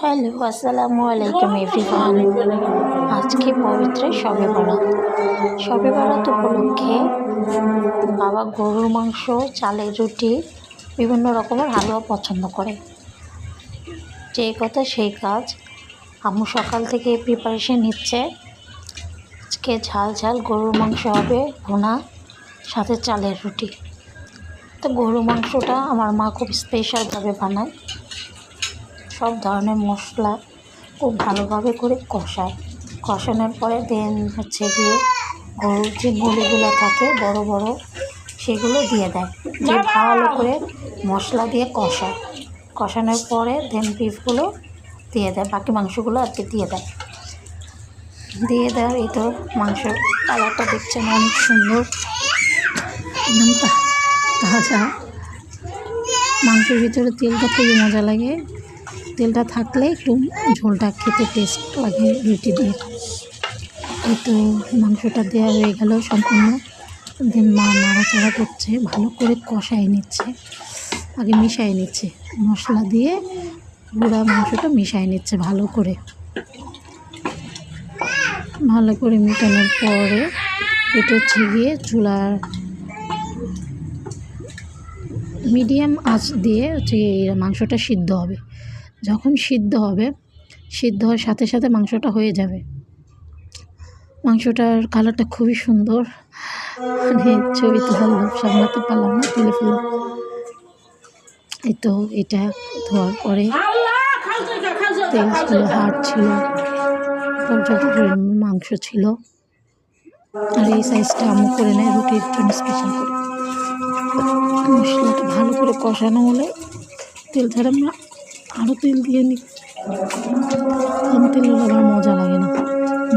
Hello, আসসালামু আলাইকুম everyone. আজকে পবিত্র শবে বরাত। শবে বরাত উপলক্ষে বাবা গরুর মাংস, চালের রুটি, বিভিন্ন রকমের হালুয়া পছন্দ করে। যে কথা সেই কাজ। আম্মু সকাল থেকে প্রিপারেশন নিচ্ছে। আজকে ঝাল ঝাল গরুর মাংস হবে, ভুনা, সাথে চালের রুটি। তো গরুর মাংসটা আমার মা খুব স্পেশালভাবে বানায়। সব ধরনের মশলা খুব ভালোভাবে করে কষানোর পরে দেন গিয়ে গরুর যে গলিগুলো থাকে বড় বড়, সেগুলো দিয়ে দেয়, দিয়ে ভালো করে মশলা দিয়ে কষানোর পরে দেন বিফগুলো দিয়ে দেয়, বাকি মাংসগুলো আর কি দিয়ে দেয়। এই তো মাংসের কালারটা দেখছেন অনেক সুন্দর, একদম তাজা। মাংসের ভিতরে তেলটা খুবই মজা লাগে। তেলটা থাকলে একটু ঝোলটা খেতে টেস্ট লাগে রুটি দিয়ে। এই তো মাংসটা দেওয়া হয়ে গেল সম্পূর্ণ। দেন মা নাড়াচাড়া করছে, ভালো করে মিশিয়ে নিচ্ছে মশলা দিয়ে, গুঁড়া মাংসটা মিশিয়ে নিচ্ছে ভালো করে মেটানোর পরে এটা গিয়ে চুলার মিডিয়াম আঁচ দিয়ে মাংসটা সিদ্ধ হবে। যখন সিদ্ধ হওয়ার সাথে সাথে মাংসটা হয়ে যাবে। মাংসটার কালারটা খুবই সুন্দর, ছবি তোলার লোভ সামলাতে পারলাম না, তুলে ফেললাম। এই তো এটা ধোয়ার পরে তেল ছিল, হাড় ছিল, পর্যাপ্ত পরিমাণ মাংস ছিল। আর এই সাইজটা আম্মু করে নেয় রুটির জন্য স্পেশাল করে। মশলাটা ভালো করে কষানো হলে তেল ছাড়া আমরা আরও তেল দিয়ে নিই। কম তেল হলে আমার মজা লাগে না।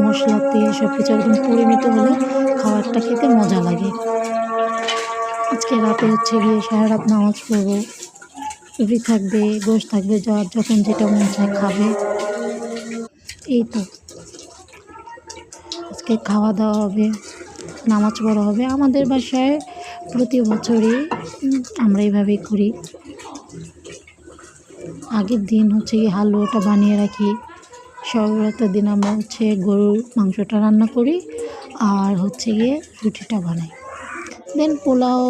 মশলা, তেল সব কিছু একদম পরিমিত হলে খাবারটা খেতে মজা লাগে। আজকে রাতে গিয়ে সারা রাত নামাজ পড়বো, রুটি থাকবে, গোশ থাকবে, যার যখন যেটা মন চায় খাবে। এই তো আজকে খাওয়া দাওয়া হবে, নামাজ পড়া হবে। আমাদের বাসায় প্রতি বছরই আমরা এইভাবেই করি। আগের দিন গিয়ে হালুয়াটা বানিয়ে রাখি। শবে বরাতের দিন আমরা গরুর মাংসটা রান্না করি আর গিয়ে রুটিটা বানাই। দেন পোলাও,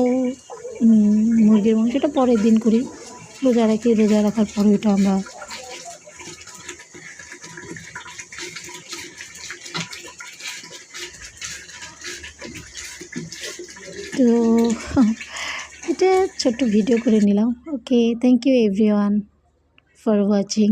মুরগির মাংসটা পরের দিন করি। রোজা রাখার পরে ওইটা আমরা তো এটা ছোট্ট ভিডিও করে নিলাম। Okay, thank you everyone for watching.